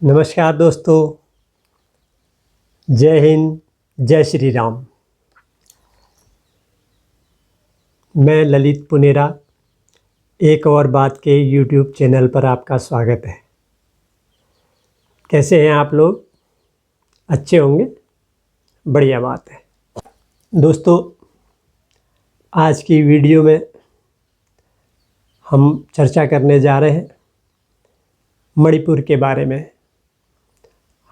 नमस्कार दोस्तों, जय हिंद, जय श्री राम। मैं ललित पुनेरा एक और बात के YouTube चैनल पर आपका स्वागत है। कैसे हैं आप लोग? अच्छे होंगे, बढ़िया बात है। दोस्तों, आज की वीडियो में हम चर्चा करने जा रहे हैं मणिपुर के बारे में।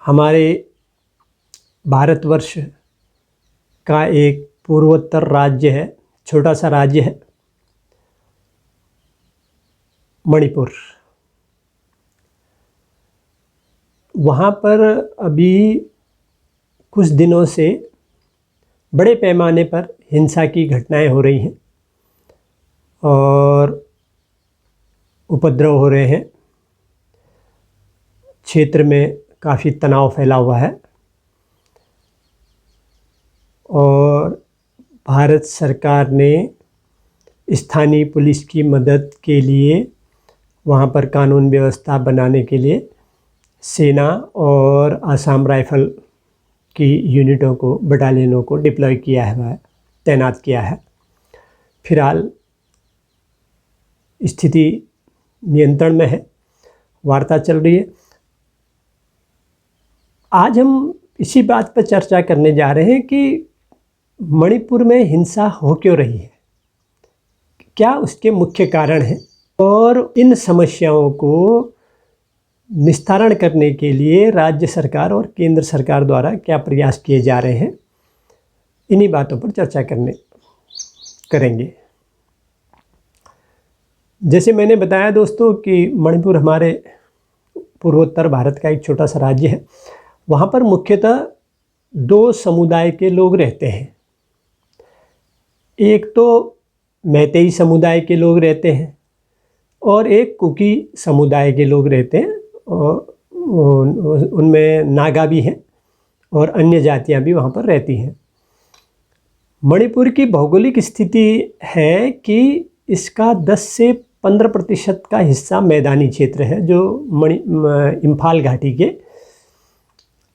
हमारे भारतवर्ष का एक पूर्वोत्तर राज्य है, छोटा सा राज्य है मणिपुर। वहाँ पर अभी कुछ दिनों से बड़े पैमाने पर हिंसा की घटनाएं हो रही हैं और उपद्रव हो रहे हैं। क्षेत्र में काफ़ी तनाव फैला हुआ है और भारत सरकार ने स्थानीय पुलिस की मदद के लिए वहाँ पर कानून व्यवस्था बनाने के लिए सेना और आसाम राइफल की यूनिटों को, बटालियनों को डिप्लॉय किया है, तैनात किया है। फिलहाल स्थिति नियंत्रण में है, वार्ता चल रही है। आज हम इसी बात पर चर्चा करने जा रहे हैं कि मणिपुर में हिंसा हो क्यों रही है, क्या उसके मुख्य कारण हैं और इन समस्याओं को निस्तारण करने के लिए राज्य सरकार और केंद्र सरकार द्वारा क्या प्रयास किए जा रहे हैं। इन्हीं बातों पर चर्चा करेंगे। जैसे मैंने बताया दोस्तों कि मणिपुर हमारे पूर्वोत्तर भारत का एक छोटा सा राज्य है। वहाँ पर मुख्यतः दो समुदाय के लोग रहते हैं। एक तो मैतेई समुदाय के लोग रहते हैं और एक कुकी समुदाय के लोग रहते हैं, और उनमें नागा भी हैं और अन्य जातियां भी वहाँ पर रहती हैं। मणिपुर की भौगोलिक स्थिति है कि इसका 10 से 15% का हिस्सा मैदानी क्षेत्र है, जो इम्फाल घाटी के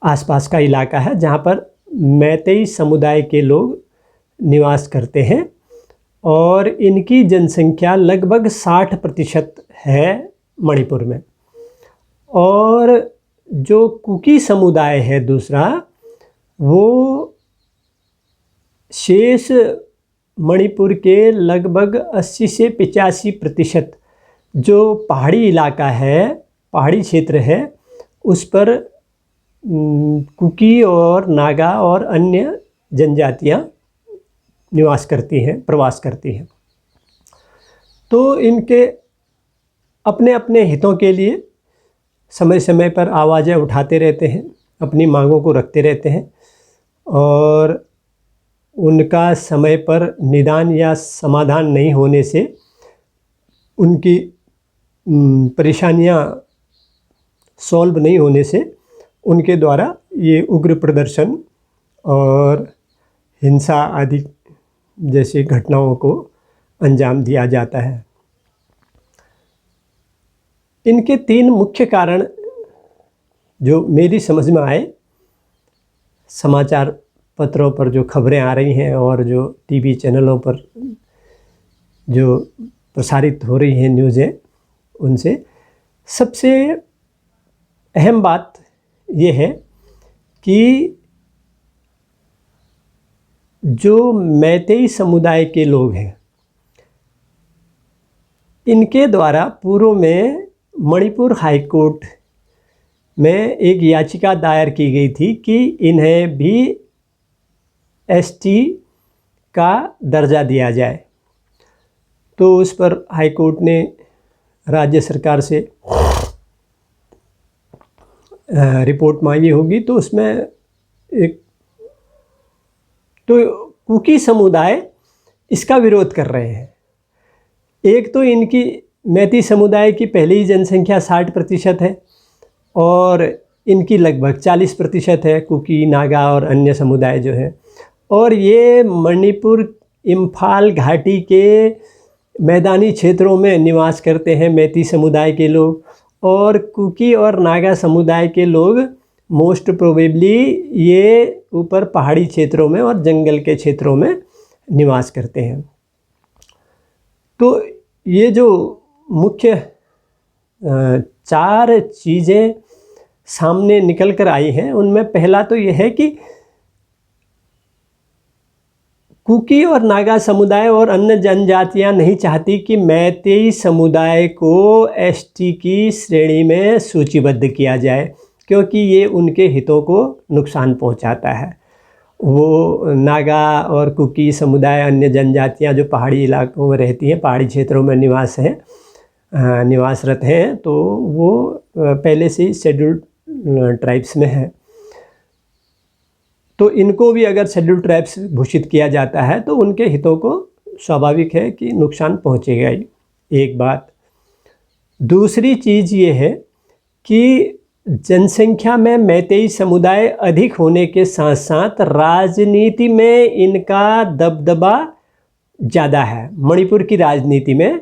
आसपास का इलाका है, जहाँ पर मैतेई समुदाय के लोग निवास करते हैं और इनकी जनसंख्या लगभग 60% है मणिपुर में। और जो कुकी समुदाय है दूसरा, वो शेष मणिपुर के लगभग 80 से 85% जो पहाड़ी इलाका है, पहाड़ी क्षेत्र है, उस पर कुकी और नागा और अन्य जनजातियां निवास करती हैं, प्रवास करती हैं। तो इनके अपने अपने हितों के लिए समय समय पर आवाज़ें उठाते रहते हैं, अपनी मांगों को रखते रहते हैं और उनका समय पर निदान या समाधान नहीं होने से उनकी परेशानियां सॉल्व नहीं होने से उनके द्वारा ये उग्र प्रदर्शन और हिंसा आदि जैसे घटनाओं को अंजाम दिया जाता है। इनके 3 मुख्य कारण जो मेरी समझ में आए, समाचार पत्रों पर जो खबरें आ रही हैं और जो टीवी चैनलों पर जो प्रसारित हो रही हैं न्यूज़ें, उनसे सबसे अहम बात ये है कि जो मैतेई समुदाय के लोग हैं, इनके द्वारा पूर्व में मणिपुर हाई कोर्ट में एक याचिका दायर की गई थी कि इन्हें भी एसटी का दर्जा दिया जाए। तो उस पर हाई कोर्ट ने राज्य सरकार से रिपोर्ट मांगी होगी। तो उसमें एक तो कुकी समुदाय इसका विरोध कर रहे हैं। एक तो इनकी मैती समुदाय की पहले ही जनसंख्या 60% है और इनकी लगभग 40% है कुकी, नागा और अन्य समुदाय जो है। और ये मणिपुर इम्फाल घाटी के मैदानी क्षेत्रों में निवास करते हैं मैती समुदाय के लोग, और कुकी और नागा समुदाय के लोग मोस्ट प्रोबेबली ये ऊपर पहाड़ी क्षेत्रों में और जंगल के क्षेत्रों में निवास करते हैं। तो ये जो मुख्य 4 चीज़ें सामने निकल कर आई हैं, उनमें पहला तो ये है कि कुकी और नागा समुदाय और अन्य जनजातियां नहीं चाहती कि मैतेई समुदाय को एसटी की श्रेणी में सूचीबद्ध किया जाए, क्योंकि ये उनके हितों को नुकसान पहुंचाता है। वो नागा और कुकी समुदाय, अन्य जनजातियां जो पहाड़ी इलाकों में रहती हैं, पहाड़ी क्षेत्रों में निवासरत हैं, तो वो पहले से ही शेड्यूल्ड ट्राइब्स में है। तो इनको भी अगर शेड्यूल्ड ट्राइब्स घोषित किया जाता है तो उनके हितों को स्वाभाविक है कि नुकसान पहुंचेगा ही, एक बात। दूसरी चीज़ ये है कि जनसंख्या में मैतेई समुदाय अधिक होने के साथ साथ राजनीति में इनका दबदबा ज़्यादा है। मणिपुर की राजनीति में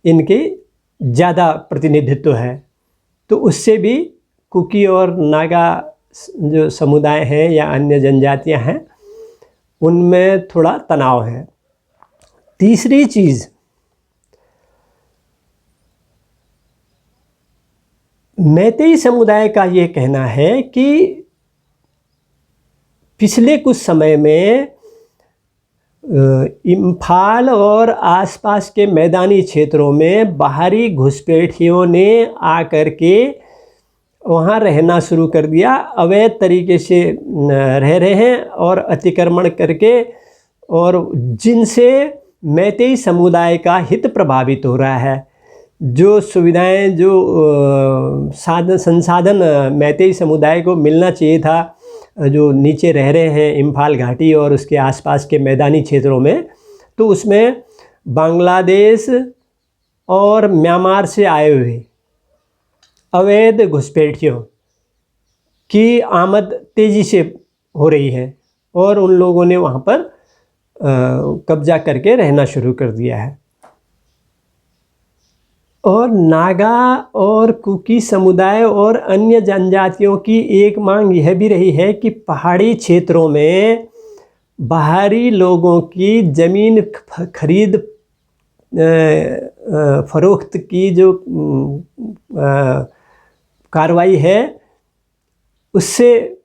इनके ज़्यादा प्रतिनिधित्व है, तो उससे भी कुकी और नागा जो समुदाय हैं या अन्य जनजातियां हैं, उनमें थोड़ा तनाव है। तीसरी चीज़, मैतेई समुदाय का ये कहना है कि पिछले कुछ समय में इम्फाल और आसपास के मैदानी क्षेत्रों में बाहरी घुसपैठियों ने आकर के वहाँ रहना शुरू कर दिया, अवैध तरीके से रह रहे हैं और अतिक्रमण करके, और जिनसे मैतेई समुदाय का हित प्रभावित हो रहा है। जो सुविधाएं, जो संसाधन मैतेई समुदाय को मिलना चाहिए था, जो नीचे रह रहे हैं इम्फाल घाटी और उसके आसपास के मैदानी क्षेत्रों में, तो उसमें बांग्लादेश और म्यांमार से आए हुए अवैध घुसपैठियों की आमद तेज़ी से हो रही है और उन लोगों ने वहाँ पर कब्जा करके रहना शुरू कर दिया है। और नागा और कुकी समुदाय और अन्य जनजातियों की एक मांग यह भी रही है कि पहाड़ी क्षेत्रों में बाहरी लोगों की ज़मीन खरीद फरोख्त की जो कार्रवाई है, उससे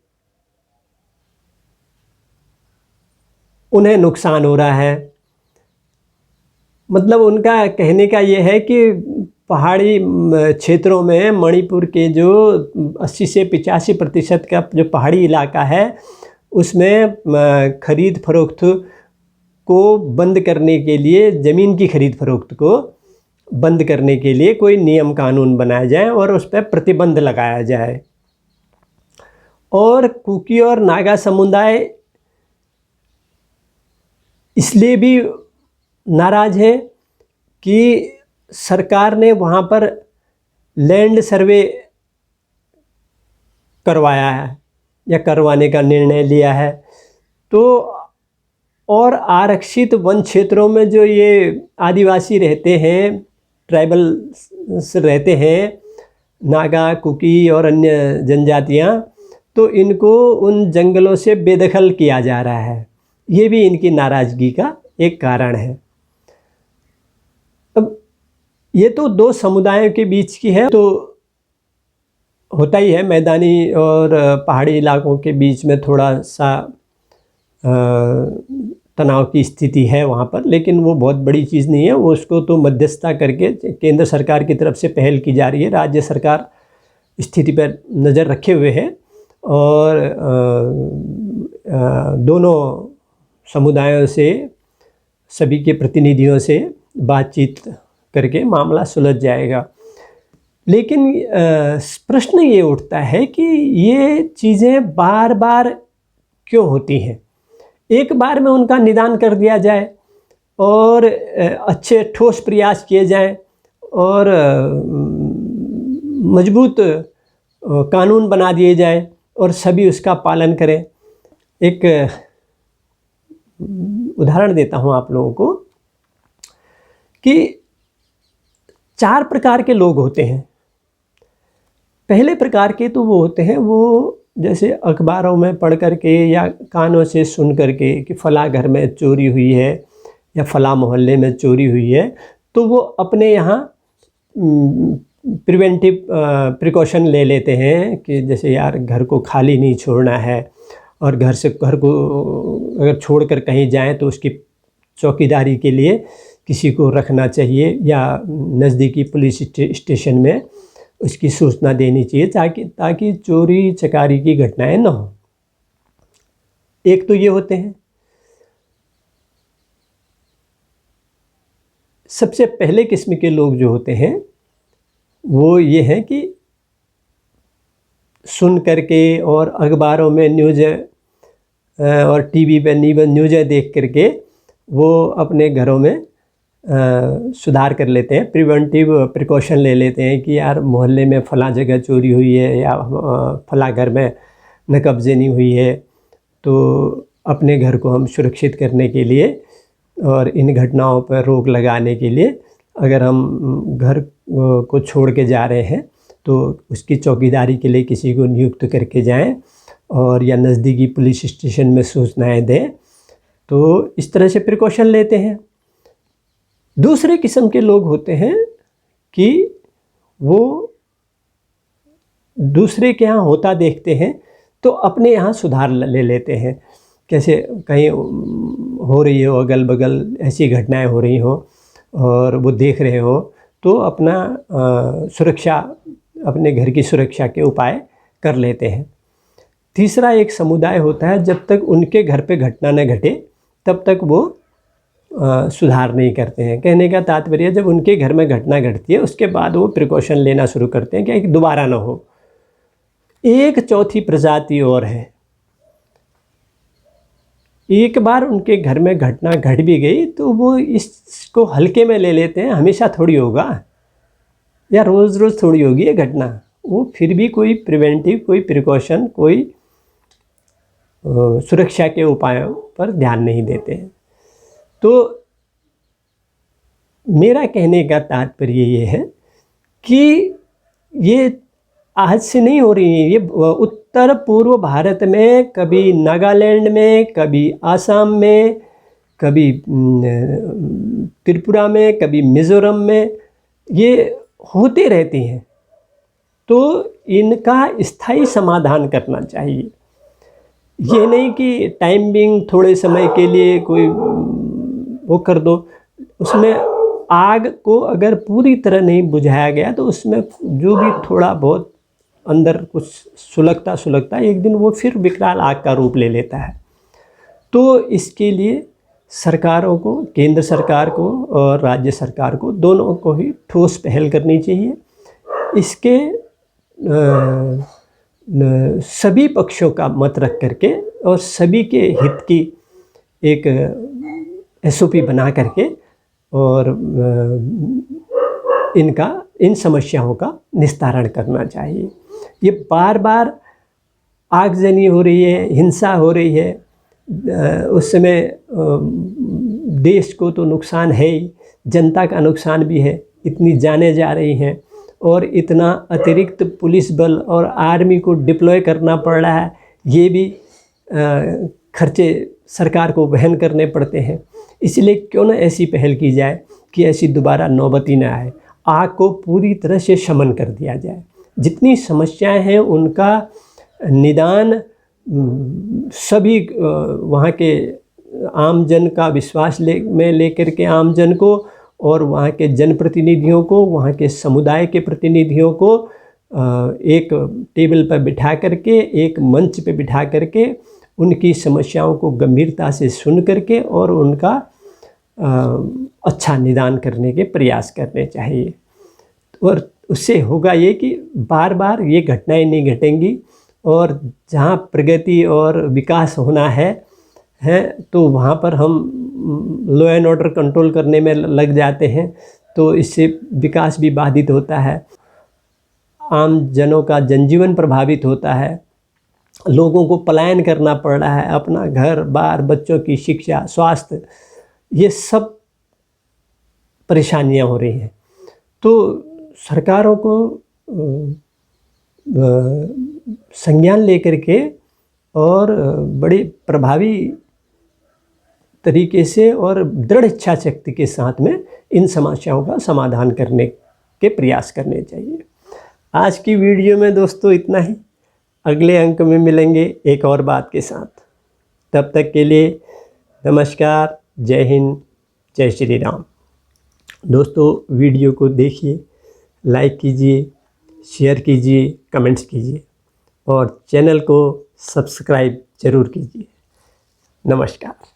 उन्हें नुकसान हो रहा है। मतलब उनका कहने का ये है कि पहाड़ी क्षेत्रों में मणिपुर के जो 80 से 85% का जो पहाड़ी इलाका है, उसमें खरीद फरोख्त को बंद करने के लिए, ज़मीन की खरीद फरोख्त को बंद करने के लिए कोई नियम कानून बनाया जाए और उस पर प्रतिबंध लगाया जाए। और कुकी और नागा समुदाय इसलिए भी नाराज़ हैं कि सरकार ने वहाँ पर लैंड सर्वे करवाया है या करवाने का निर्णय लिया है। तो और आरक्षित वन क्षेत्रों में जो ये आदिवासी रहते हैं, ट्राइबल्स रहते हैं, नागा, कुकी और अन्य जनजातियाँ, तो इनको उन जंगलों से बेदखल किया जा रहा है। ये भी इनकी नाराज़गी का एक कारण है। अब ये तो 2 समुदायों के बीच की है, तो होता ही है, मैदानी और पहाड़ी इलाकों के बीच में थोड़ा सा तनाव की स्थिति है वहाँ पर, लेकिन वो बहुत बड़ी चीज़ नहीं है। वो उसको तो मध्यस्थता करके केंद्र सरकार की तरफ से पहल की जा रही है। राज्य सरकार स्थिति पर नज़र रखे हुए है और दोनों समुदायों से, सभी के प्रतिनिधियों से बातचीत करके मामला सुलझ जाएगा। लेकिन प्रश्न ये उठता है कि ये चीज़ें बार बार क्यों होती हैं? एक बार में उनका निदान कर दिया जाए और अच्छे ठोस प्रयास किए जाएं और मजबूत कानून बना दिए जाएं और सभी उसका पालन करें। एक उदाहरण देता हूं आप लोगों को कि 4 प्रकार के लोग होते हैं पहले प्रकार के तो वो होते हैं, वो जैसे अखबारों में पढ़ कर के या कानों से सुन कर के कि फ़लाँ घर में चोरी हुई है या फ़लाँ मोहल्ले में चोरी हुई है, तो वो अपने यहाँ प्रिवेंटिव प्रिकॉशन ले लेते हैं कि जैसे यार घर को खाली नहीं छोड़ना है, और घर को अगर छोड़कर कहीं जाएं तो उसकी चौकीदारी के लिए किसी को रखना चाहिए या नज़दीकी पुलिस स्टेशन में उसकी सूचना देनी चाहिए ताकि चोरी चकारी की घटनाएं न हो। एक तो ये होते हैं। सबसे पहले किस्म के लोग जो होते हैं वो ये हैं कि सुन करके और अखबारों में न्यूज़ और टीवी पे न्यूज़ें देख करके वो अपने घरों में सुधार कर लेते हैं, प्रिवेंटिव प्रिकॉशन ले लेते हैं कि यार मोहल्ले में फ़लाँ जगह चोरी हुई है या फ़लाँ घर में नकब्ज़नी हुई है, तो अपने घर को हम सुरक्षित करने के लिए और इन घटनाओं पर रोक लगाने के लिए अगर हम घर को छोड़ के जा रहे हैं तो उसकी चौकीदारी के लिए किसी को नियुक्त करके जाएं और या नज़दीकी पुलिस स्टेशन में सूचनाएं दें। तो इस तरह से प्रिकॉशन लेते हैं। दूसरे किस्म के लोग होते हैं कि वो दूसरे के यहाँ होता देखते हैं तो अपने यहाँ सुधार ले लेते हैं। कैसे कहीं हो रही हो, अगल बगल ऐसी घटनाएं हो रही हो और वो देख रहे हो तो अपना सुरक्षा, अपने घर की सुरक्षा के उपाय कर लेते हैं। तीसरा एक समुदाय होता है, जब तक उनके घर पे घटना न घटे तब तक वो सुधार नहीं करते हैं। कहने का तात्पर्य जब उनके घर में घटना घटती है उसके बाद वो प्रिकॉशन लेना शुरू करते हैं कि दोबारा ना हो। एक चौथी प्रजाति और है, एक बार उनके घर में घटना घट भी गई तो वो इसको हल्के में ले लेते हैं, हमेशा थोड़ी होगा या रोज़ रोज़ थोड़ी होगी ये घटना। वो फिर भी कोई प्रिवेंटिव, कोई प्रिकॉशन, कोई सुरक्षा के उपायों पर ध्यान नहीं देते हैं। तो मेरा कहने का तात्पर्य ये है कि ये आज से नहीं हो रही है, ये उत्तर पूर्व भारत में, कभी नागालैंड में, कभी आसाम में, कभी त्रिपुरा में, कभी मिज़ोरम में ये होते रहती हैं। तो इनका स्थायी समाधान करना चाहिए। ये नहीं कि टाइम बिंग थोड़े समय के लिए कोई वो कर दो। उसमें आग को अगर पूरी तरह नहीं बुझाया गया तो उसमें जो भी थोड़ा बहुत अंदर कुछ सुलगता एक दिन वो फिर विकराल आग का रूप ले लेता है। तो इसके लिए सरकारों को, केंद्र सरकार को और राज्य सरकार को, दोनों को ही ठोस पहल करनी चाहिए। इसके सभी पक्षों का मत रख करके और सभी के हित की एक SOP बना करके और इन समस्याओं का निस्तारण करना चाहिए। ये बार बार आगजनी हो रही है, हिंसा हो रही है, उस समय देश को तो नुकसान है ही, जनता का नुकसान भी है। इतनी जानें जा रही हैं और इतना अतिरिक्त पुलिस बल और आर्मी को डिप्लॉय करना पड़ रहा है, ये भी खर्चे सरकार को वहन करने पड़ते हैं। इसलिए क्यों न ऐसी पहल की जाए कि ऐसी दोबारा नौबत ही न आए, आग को पूरी तरह से शमन कर दिया जाए। जितनी समस्याएं हैं उनका निदान सभी वहाँ के आमजन का विश्वास में लेकर के आमजन को और वहाँ के जनप्रतिनिधियों को, वहाँ के समुदाय के प्रतिनिधियों को एक टेबल पर बिठा करके, एक मंच पे बिठा करके उनकी समस्याओं को गंभीरता से सुन करके और उनका अच्छा निदान करने के प्रयास करने चाहिए। और उससे होगा ये कि बार बार ये घटनाएं नहीं घटेंगी और जहाँ प्रगति और विकास होना है तो वहाँ पर हम लॉ एंड ऑर्डर कंट्रोल करने में लग जाते हैं, तो इससे विकास भी बाधित होता है, आम जनों का जनजीवन प्रभावित होता है, लोगों को पलायन करना पड़ रहा है, अपना घर बार, बच्चों की शिक्षा, स्वास्थ्य, ये सब परेशानियां हो रही हैं। तो सरकारों को संज्ञान लेकर के और बड़ी प्रभावी तरीके से और दृढ़ इच्छा शक्ति के साथ में इन समस्याओं का समाधान करने के प्रयास करने चाहिए। आज की वीडियो में दोस्तों इतना ही। अगले अंक में मिलेंगे एक और बात के साथ। तब तक के लिए नमस्कार, जय हिंद, जय श्री राम। दोस्तों वीडियो को देखिए, लाइक कीजिए, शेयर कीजिए, कमेंट्स कीजिए और चैनल को सब्सक्राइब ज़रूर कीजिए। नमस्कार।